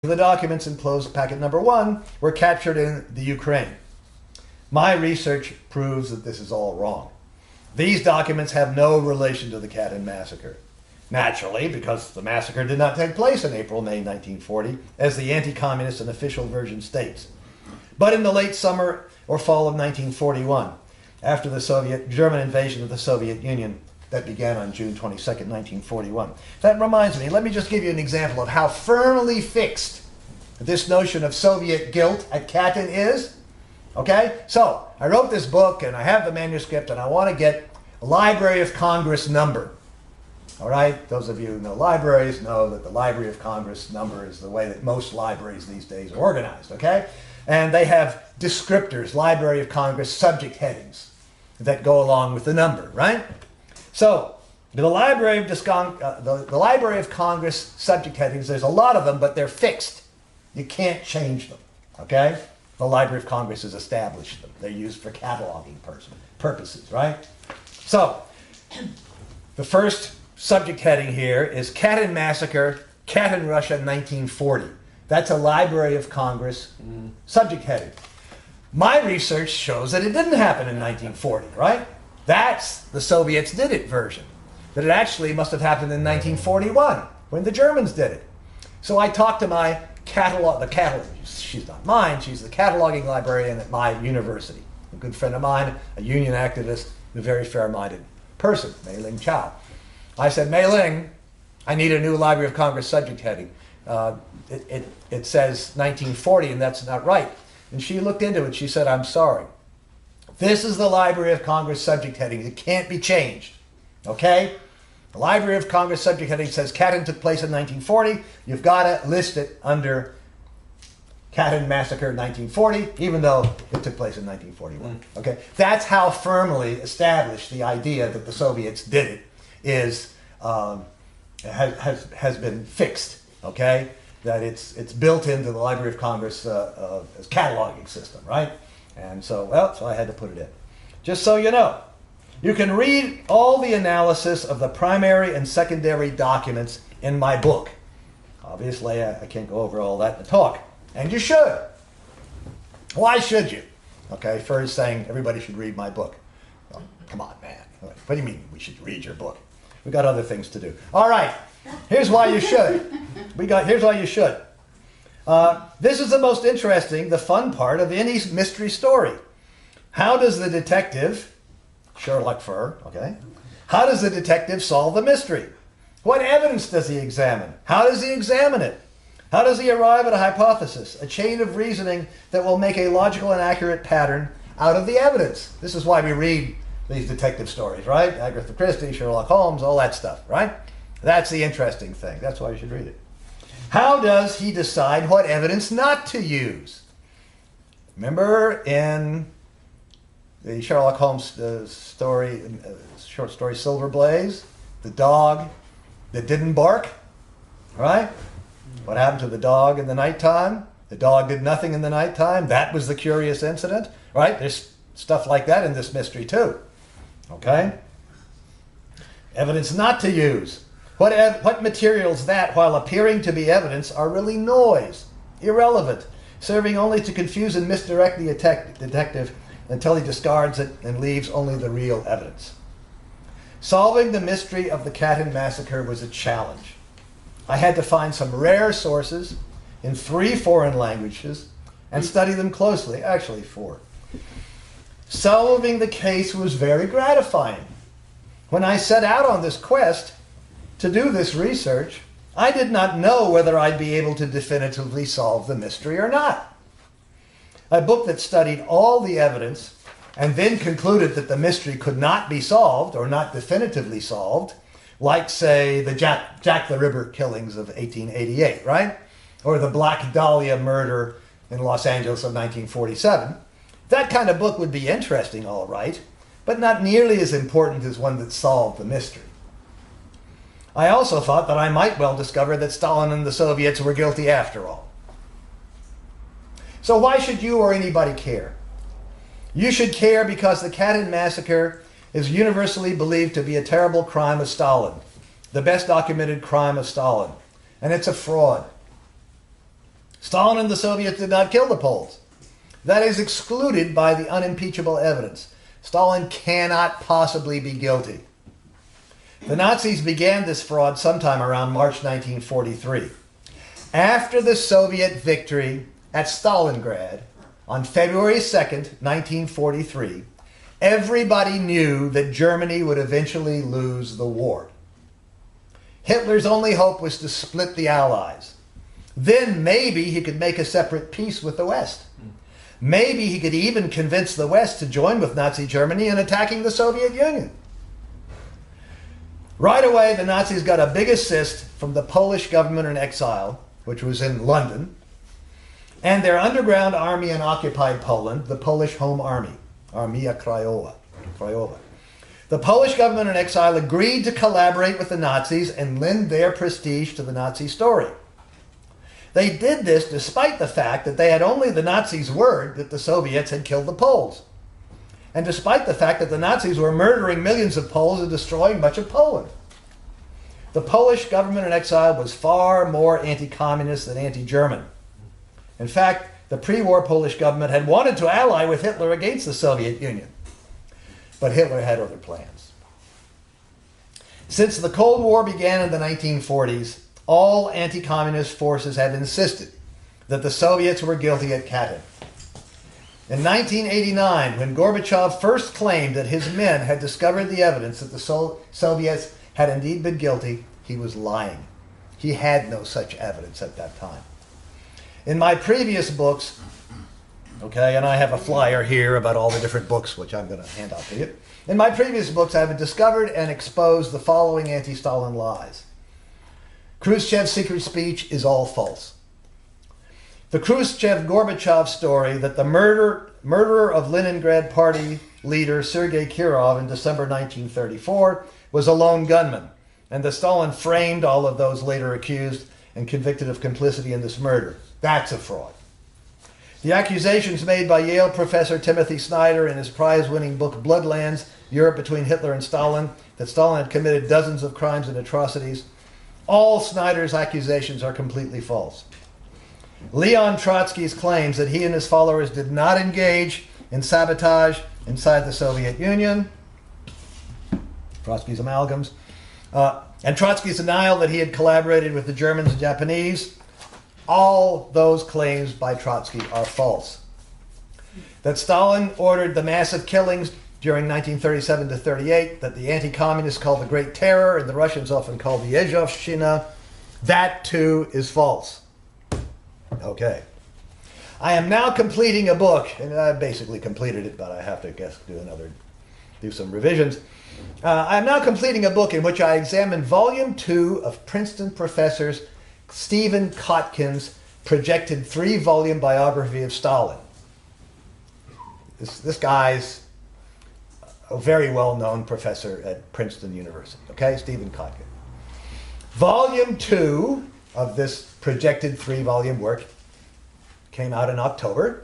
the documents enclosed packet number 1 were captured in the Ukraine. My research proves that this is all wrong. These documents have no relation to the Katyn Massacre. Naturally, because the massacre did not take place in April-May 1940, as the anti-communist and official version states, but in the late summer or fall of 1941, after the German invasion of the Soviet Union that began on June 22nd, 1941. That reminds me, let me just give you an example of how firmly fixed this notion of Soviet guilt at Katyn is. Okay? So, I wrote this book, and I have the manuscript, and I want to get a Library of Congress number. All right? Those of you who know libraries know that the Library of Congress number is the way that most libraries these days are organized. Okay? And they have descriptors, Library of Congress subject headings that go along with the number, right? So, the Library of Congress subject headings, there's a lot of them, but they're fixed. You can't change them, okay? The Library of Congress has established them. They're used for cataloging purposes, right? So, the first subject heading here is Katyn Massacre, Katyn, Russia, 1940. That's a Library of Congress subject heading. My research shows that it didn't happen in 1940, right? That's the Soviets did it version. That it actually must have happened in 1941 when the Germans did it. So I talked to my she's not mine, she's the cataloging librarian at my university. A good friend of mine, a union activist, a very fair-minded person, Mei Ling Chow. I said, Mei Ling, I need a new Library of Congress subject heading. It says 1940 and that's not right. And she looked into it, she said, I'm sorry. This is the Library of Congress subject heading. It can't be changed. Okay? The Library of Congress subject heading says Katyn took place in 1940. You've got to list it under Katyn Massacre 1940, even though it took place in 1941. Okay? That's how firmly established the idea that the Soviets did it has been fixed. Okay? That it's built into the Library of Congress as cataloging system, right? And so I had to put it in. Just so you know, you can read all the analysis of the primary and secondary documents in my book. Obviously, I can't go over all that in the talk. And you should. Why should you? Okay, Furr is saying everybody should read my book. Oh, come on, man. What do you mean we should read your book? We've got other things to do. All right, here's why you should. Here's why you should. This is the most interesting, the fun part of any mystery story. How does the detective, Sherlock Furr, okay, how does the detective solve the mystery? What evidence does he examine? How does he examine it? How does he arrive at a hypothesis, a chain of reasoning that will make a logical and accurate pattern out of the evidence? This is why we read these detective stories, right? Agatha Christie, Sherlock Holmes, all that stuff, right? That's the interesting thing. That's why you should read it. How does he decide what evidence not to use? Remember in the Sherlock Holmes short story Silver Blaze, the dog that didn't bark, right? What happened to the dog in the nighttime? The dog did nothing in the nighttime. That was the curious incident, right? There's stuff like that in this mystery too, okay? Evidence not to use. What materials that, while appearing to be evidence, are really noise, irrelevant, serving only to confuse and misdirect the detective until he discards it and leaves only the real evidence. Solving the mystery of the Katyn Massacre was a challenge. I had to find some rare sources in 3 foreign languages and study them closely, actually 4. Solving the case was very gratifying. When I set out on this quest to do this research, I did not know whether I'd be able to definitively solve the mystery or not. A book that studied all the evidence and then concluded that the mystery could not be solved or not definitively solved, like, say, the Jack the Ripper killings of 1888, right? Or the Black Dahlia murder in Los Angeles of 1947. That kind of book would be interesting, all right, but not nearly as important as one that solved the mystery. I also thought that I might well discover that Stalin and the Soviets were guilty after all. So why should you or anybody care? You should care because the Katyn Massacre is universally believed to be a terrible crime of Stalin, the best documented crime of Stalin, and it's a fraud. Stalin and the Soviets did not kill the Poles. That is excluded by the unimpeachable evidence. Stalin cannot possibly be guilty. The Nazis began this fraud sometime around March 1943. After the Soviet victory at Stalingrad on February 2nd, 1943, everybody knew that Germany would eventually lose the war. Hitler's only hope was to split the Allies. Then maybe he could make a separate peace with the West. Maybe he could even convince the West to join with Nazi Germany in attacking the Soviet Union. Right away, the Nazis got a big assist from the Polish government in exile, which was in London, and their underground army in occupied Poland, the Polish Home Army, Armia Krajowa. The Polish government in exile agreed to collaborate with the Nazis and lend their prestige to the Nazi story. They did this despite the fact that they had only the Nazis' word that the Soviets had killed the Poles, and despite the fact that the Nazis were murdering millions of Poles and destroying much of Poland. The Polish government in exile was far more anti-communist than anti-German. In fact, the pre-war Polish government had wanted to ally with Hitler against the Soviet Union. But Hitler had other plans. Since the Cold War began in the 1940s, all anti-communist forces have insisted that the Soviets were guilty at Katyn. In 1989, when Gorbachev first claimed that his men had discovered the evidence that the Soviets had indeed been guilty, he was lying. He had no such evidence at that time. In my previous books, okay, and I have a flyer here about all the different books, which I'm going to hand out to you. In my previous books, I have discovered and exposed the following anti-Stalin lies. Khrushchev's secret speech is all false. The Khrushchev-Gorbachev story that the murderer of Leningrad Party leader Sergei Kirov in December 1934 was a lone gunman, and that Stalin framed all of those later accused and convicted of complicity in this murder. That's a fraud. The accusations made by Yale professor Timothy Snyder in his prize-winning book Bloodlands, Europe Between Hitler and Stalin, that Stalin had committed dozens of crimes and atrocities, all Snyder's accusations are completely false. Leon Trotsky's claims that he and his followers did not engage in sabotage inside the Soviet Union, Trotsky's amalgams, and Trotsky's denial that he had collaborated with the Germans and Japanese, all those claims by Trotsky are false. That Stalin ordered the massive killings during 1937 to 38, that the anti-communists called the Great Terror and the Russians often called the Yezhovshchina, that too is false. Okay. I am now completing a book, and I basically completed it, but I have to do some revisions. I am now completing a book in which I examine Volume 2 of Princeton professors Stephen Kotkin's projected 3-volume biography of Stalin. This guy's a very well-known professor at Princeton University, okay? Stephen Kotkin. Volume 2 of this projected 3-volume work came out in October.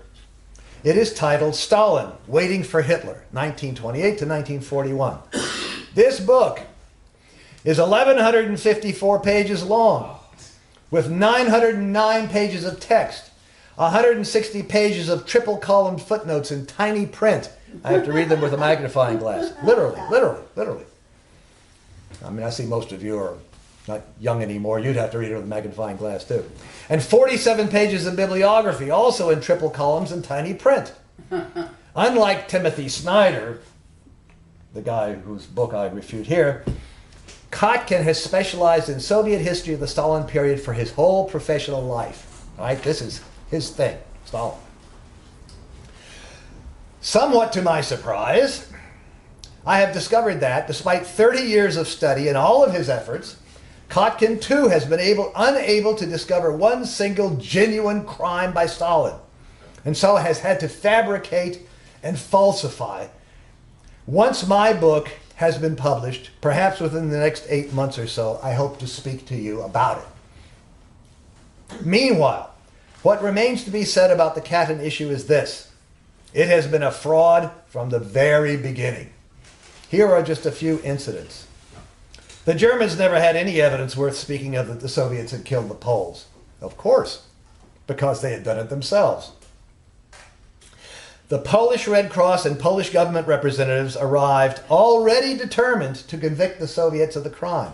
It is titled Stalin, Waiting for Hitler, 1928 to 1941. This book is 1,154 pages long, with 909 pages of text, 160 pages of triple-columned footnotes in tiny print. I have to read them with a magnifying glass. Literally. I mean, I see most of you are not young anymore. You'd have to read it with a magnifying glass, too. And 47 pages of bibliography, also in triple columns and tiny print. Unlike Timothy Snyder, the guy whose book I refute here, Kotkin has specialized in Soviet history of the Stalin period for his whole professional life. All right? This is his thing, Stalin. Somewhat to my surprise, I have discovered that, despite 30 years of study and all of his efforts, Kotkin too has been unable to discover one single genuine crime by Stalin, and so has had to fabricate and falsify. Once my book has been published, perhaps within the next 8 months or so, I hope to speak to you about it. Meanwhile, what remains to be said about the Katyn issue is this. It has been a fraud from the very beginning. Here are just a few incidents. The Germans never had any evidence worth speaking of that the Soviets had killed the Poles. Of course. because they had done it themselves. The Polish Red Cross and Polish government representatives arrived already determined to convict the Soviets of the crime.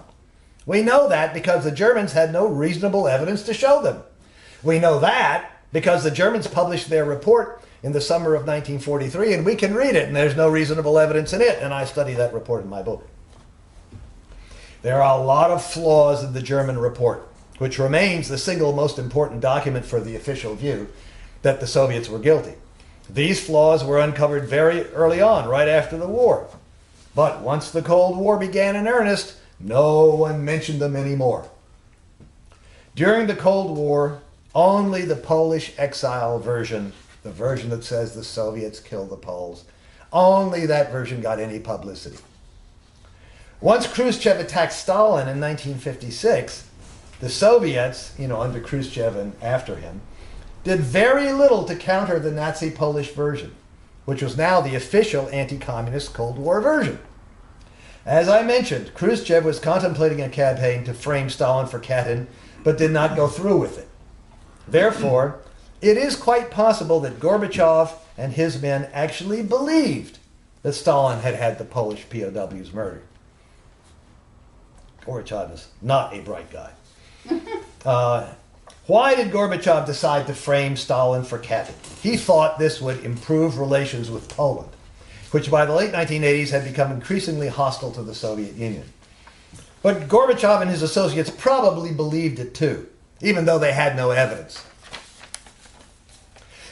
We know that because the Germans had no reasonable evidence to show them. We know that because the Germans published their report in the summer of 1943, and we can read it, and there's no reasonable evidence in it, and I study that report in my book. There are a lot of flaws in the German report, which remains the single most important document for the official view that the Soviets were guilty. These flaws were uncovered very early on, right after the war. But once the Cold War began in earnest, no one mentioned them anymore. During the Cold War, only the Polish exile version, the version that says the Soviets killed the Poles, only that version got any publicity. Once Khrushchev attacked Stalin in 1956, the Soviets, under Khrushchev and after him, did very little to counter the Nazi Polish version, which was now the official anti-communist Cold War version. As I mentioned, Khrushchev was contemplating a campaign to frame Stalin for Katyn, but did not go through with it. Therefore, it is quite possible that Gorbachev and his men actually believed that Stalin had had the Polish POWs murdered. Gorbachev is not a bright guy. Why did Gorbachev decide to frame Stalin for Katyn? He thought this would improve relations with Poland, which by the late 1980s had become increasingly hostile to the Soviet Union. But Gorbachev and his associates probably believed it too, even though they had no evidence.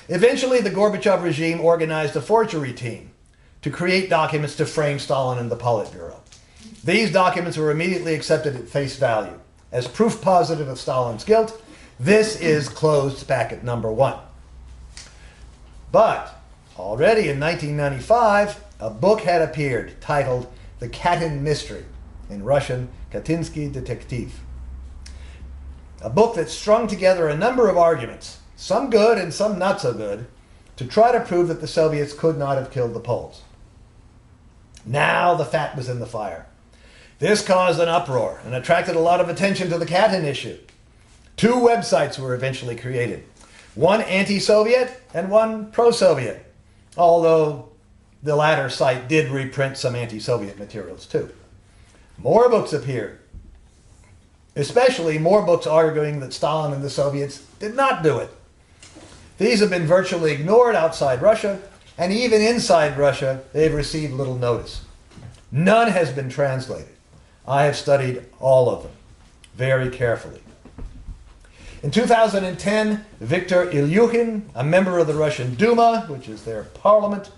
Eventually, the Gorbachev regime organized a forgery team to create documents to frame Stalin and the Politburo. These documents were immediately accepted at face value as proof positive of Stalin's guilt. This is closed packet number 1. But already in 1995, a book had appeared titled The Katyn Mystery, in Russian, Katynsky Detektiv. A book that strung together a number of arguments, some good and some not so good, to try to prove that the Soviets could not have killed the Poles. Now the fat was in the fire. This caused an uproar and attracted a lot of attention to the Katyn issue. 2 websites were eventually created, one anti-Soviet and one pro-Soviet, although the latter site did reprint some anti-Soviet materials too. More books appeared, especially more books arguing that Stalin and the Soviets did not do it. These have been virtually ignored outside Russia, and even inside Russia, they've received little notice. None has been translated. I have studied all of them very carefully. In 2010, Viktor Ilyukhin, a member of the Russian Duma, which is their parliament,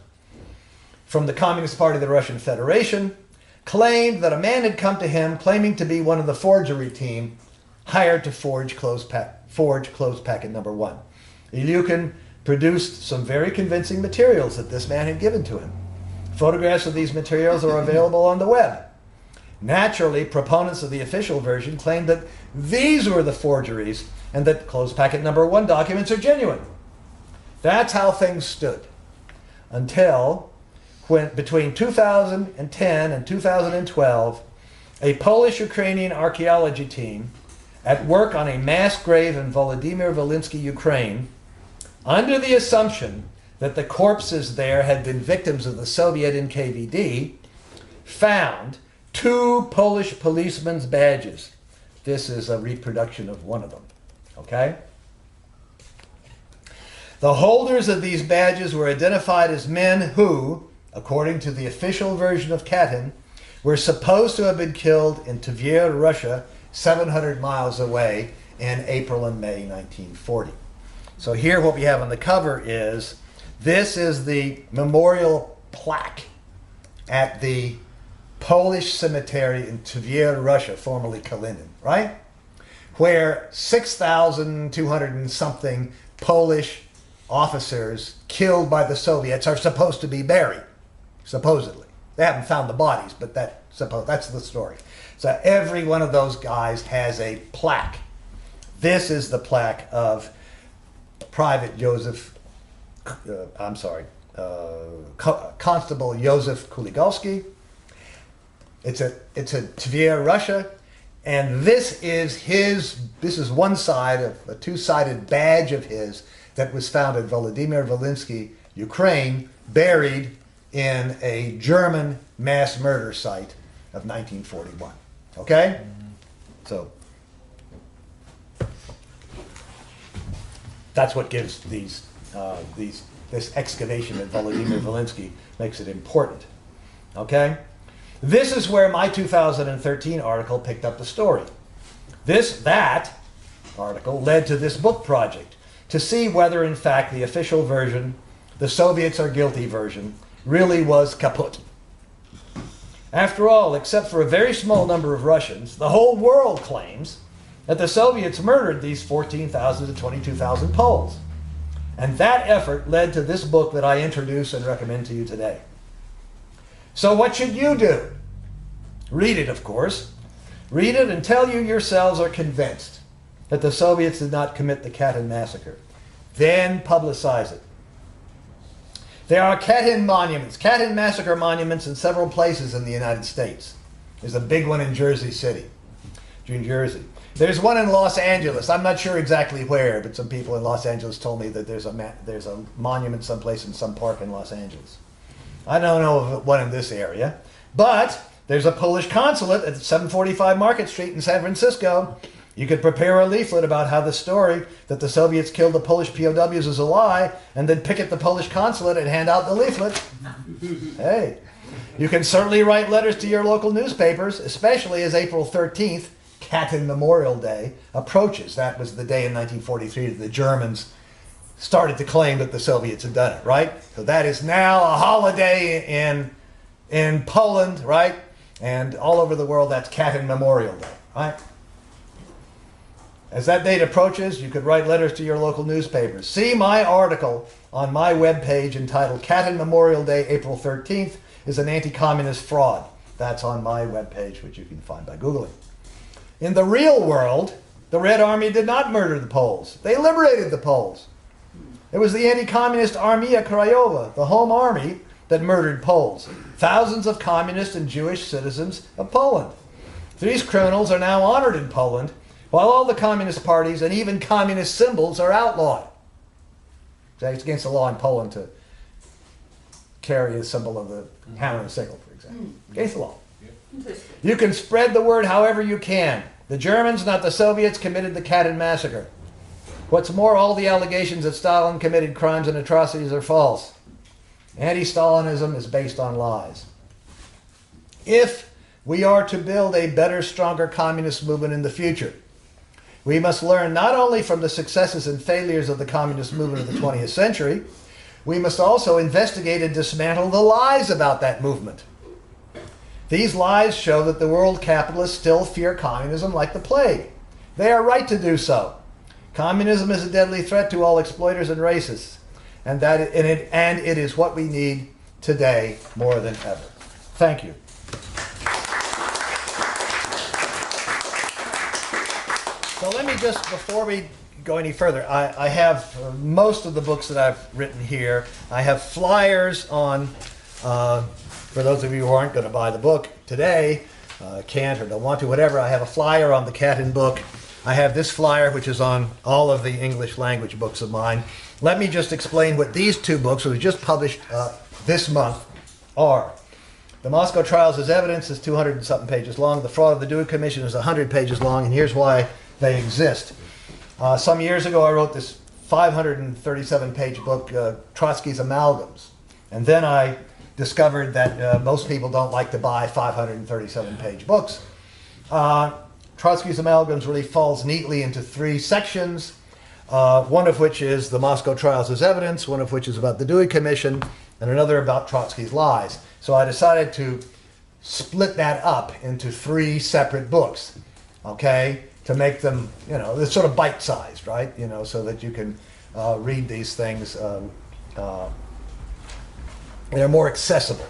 from the Communist Party of the Russian Federation, claimed that a man had come to him claiming to be one of the forgery team hired to forge closed packet number 1. Ilyukhin produced some very convincing materials that this man had given to him. Photographs of these materials are available on the web. Naturally, proponents of the official version claimed that these were the forgeries and that closed packet number 1 documents are genuine. That's how things stood until when, between 2010 and 2012, a Polish-Ukrainian archaeology team at work on a mass grave in Volodymyr Volynski, Ukraine, under the assumption that the corpses there had been victims of the Soviet NKVD, found 2 Polish policemen's badges. This is a reproduction of one of them. Okay? The holders of these badges were identified as men who, according to the official version of Katyn, were supposed to have been killed in Tver, Russia, 700 miles away in April and May 1940. So here what we have on the cover is, this is the memorial plaque at the Polish cemetery in Tver, Russia, formerly Kalinin, right? Where 6,200 and something Polish officers killed by the Soviets are supposed to be buried, supposedly. They haven't found the bodies, but that's the story. So every one of those guys has a plaque. This is the plaque of Private Constable Joseph Kuligowski. It's a Tver, Russia. And this is one side of a two-sided badge of his that was found at Volodymyr Volynski, Ukraine, buried in a German mass murder site of 1941. Okay? So that's what gives this excavation at Volodymyr Volynski makes it important. Okay? This is where my 2013 article picked up the story. That article led to this book project, to see whether in fact the official version, the Soviets are guilty version, really was kaput. After all, except for a very small number of Russians, the whole world claims that the Soviets murdered these 14,000 to 22,000 Poles. And that effort led to this book that I introduce and recommend to you today. So what should you do? Read it, of course. Read it until you yourselves are convinced that the Soviets did not commit the Katyn Massacre. Then publicize it. There are Katyn monuments, Katyn Massacre monuments in several places in the United States. There's a big one in Jersey City, New Jersey. There's one in Los Angeles. I'm not sure exactly where, but some people in Los Angeles told me that there's a monument someplace in some park in Los Angeles. I don't know of one in this area, but there's a Polish consulate at 745 Market Street in San Francisco. You could prepare a leaflet about how the story that the Soviets killed the Polish POWs is a lie, and then picket the Polish consulate and hand out the leaflet. Hey, you can certainly write letters to your local newspapers, especially as April 13th, Katyn Memorial Day, approaches. That was the day in 1943 that the Germans started to claim that the Soviets had done it, right? So that is now a holiday in Poland, right? And all over the world, that's Katyn Memorial Day, right? As that date approaches, you could write letters to your local newspapers. See my article on my webpage entitled Katyn Memorial Day, April 13th, is an anti-communist fraud. That's on my webpage, which you can find by Googling. In the real world, the Red Army did not murder the Poles. They liberated the Poles. It was the anti-communist Armia Krajowa, the home army, that murdered Poles. Thousands of communist and Jewish citizens of Poland. These criminals are now honored in Poland, while all the communist parties and even communist symbols are outlawed. It's against the law in Poland to carry a symbol of the hammer and sickle, for example. Against the law. You can spread the word however you can. The Germans, not the Soviets, committed the Katyn Massacre. What's more, all the allegations that Stalin committed crimes and atrocities are false. Anti-Stalinism is based on lies. If we are to build a better, stronger communist movement in the future, we must learn not only from the successes and failures of the communist movement of the 20th century, we must also investigate and dismantle the lies about that movement. These lies show that the world capitalists still fear communism like the plague. They are right to do so. Communism is a deadly threat to all exploiters and racists, and it is what we need today more than ever. Thank you. So let me just, before we go any further, I have most of the books that I've written here. I have flyers on, for those of you who aren't going to buy the book today, can't or don't want to, whatever, I have a flyer on the Katyn book. I have this flyer, which is on all of the English language books of mine. Let me just explain what these two books, that we just published this month, are. The Moscow Trials as Evidence is 200 and something pages long. The Fraud of the Dewey Commission is 100 pages long, and here's why they exist. Some years ago, I wrote this 537-page book, Trotsky's Amalgams. And then I discovered that most people don't like to buy 537-page books. Trotsky's Amalgams really falls neatly into three sections, one of which is the Moscow Trials as Evidence, one of which is about the Dewey Commission, and another about Trotsky's lies. So I decided to split that up into three separate books, okay, to make them, you know, they're sort of bite-sized, right, you know, so that you can read these things. They're more accessible.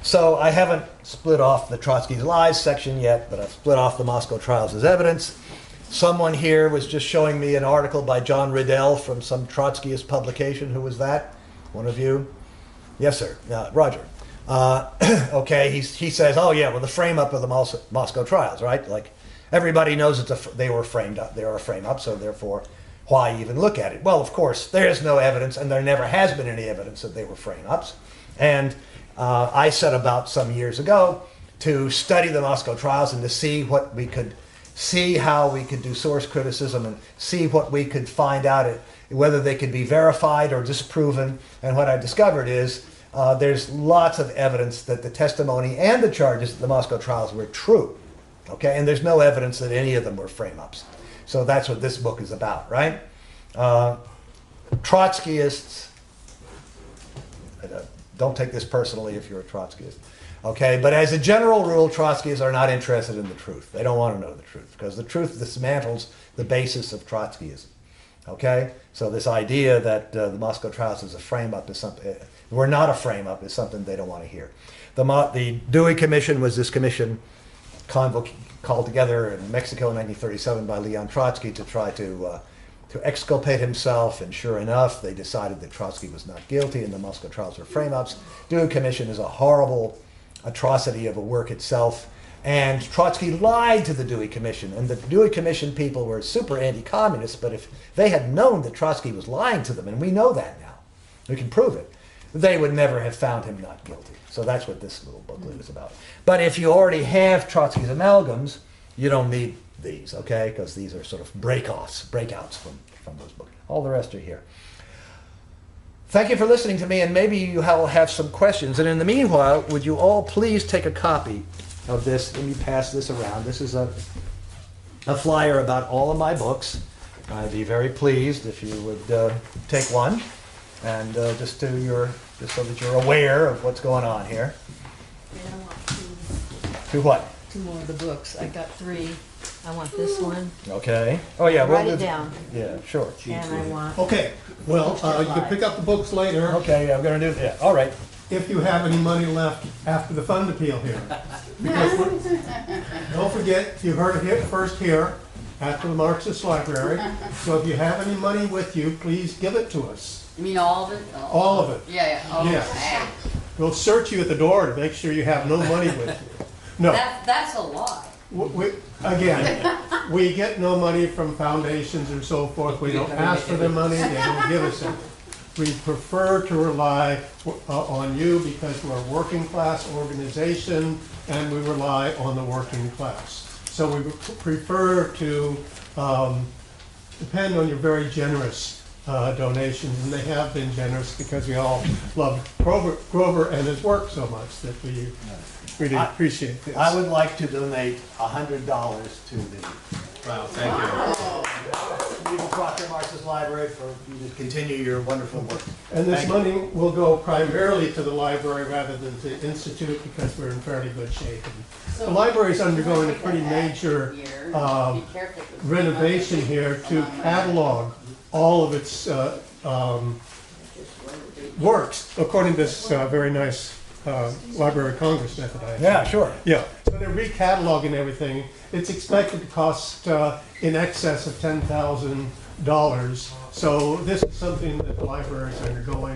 So I haven't split off the Trotsky's Lies section yet, but I've split off the Moscow Trials as Evidence. Someone here was just showing me an article by John Riddell from some Trotskyist publication. Who was that? One of you? Yes, sir. Roger. Okay, he says, oh yeah, well, the frame-up of the Moscow Trials, right? Like, everybody knows they were framed up. They are a frame up, so therefore, why even look at it? Well, of course, there is no evidence, and there never has been any evidence that they were frame ups. And I set about some years ago to study the Moscow trials and to see what we could see, how we could do source criticism, and see what we could find out, whether they could be verified or disproven. And what I discovered is there's lots of evidence that the testimony and the charges at the Moscow trials were true. Okay, and there's no evidence that any of them were frame-ups. So that's what this book is about, right? Trotskyists, don't take this personally if you're a Trotskyist. Okay, but as a general rule, Trotskyists are not interested in the truth. They don't want to know the truth, because the truth dismantles the basis of Trotskyism. Okay, so this idea that the Moscow trials is a frame-up is something, we're not a frame-up, is something they don't want to hear. The Dewey Commission was this commission called together in Mexico in 1937 by Leon Trotsky to try to exculpate himself, and sure enough, they decided that Trotsky was not guilty and the Moscow trials were frame-ups. Dewey Commission is a horrible atrocity of a work itself, and Trotsky lied to the Dewey Commission, and the Dewey Commission people were super anti-communist, but if they had known that Trotsky was lying to them, and we know that now, we can prove it, they would never have found him not guilty. So that's what this little booklet is about. But if you already have Trotsky's amalgams, you don't need these, okay? Because these are sort of breakouts from those books. All the rest are here. Thank you for listening to me, and maybe you will have some questions. And in the meanwhile, would you all please take a copy of this? Let me pass this around. This is a flyer about all of my books. I'd be very pleased if you would take one, and just so that you're aware of what's going on here. Yeah, I want two. To what? Two more of the books. I got three. I want this one. Okay. Oh yeah. Write it down. Yeah, sure. And I want. Okay, well, you can pick up the books later Okay, I'm gonna do that. All right. if you have any money left after the fund appeal here. Because don't forget, you heard it first here at the Marxist Library. So if you have any money with you, please give it to us. You mean all of it? All of it. Yeah, yeah. Oh, Yeah. We'll search you at the door to make sure you have no money with you. No. That's a lie. Again, we get no money from foundations and so forth. We don't ask for their money. They don't give us it. We prefer to rely on you because we're a working class organization and we rely on the working class. So we prefer to depend on your very generous donations, and they have been generous because we all love Grover and his work so much that we really appreciate this. I would like to donate $100 to the Niebyl Proctor Marxist Library for you to continue your wonderful work. And this money will go primarily to the library rather than to the Institute because we're in fairly good shape. And the library is undergoing a pretty major renovation here to catalog all of its works according to this very nice Library of Congress method I have. Yeah, sure. Yeah, so they're recataloging everything. It's expected to cost in excess of $10,000. So this is something that the library is undergoing.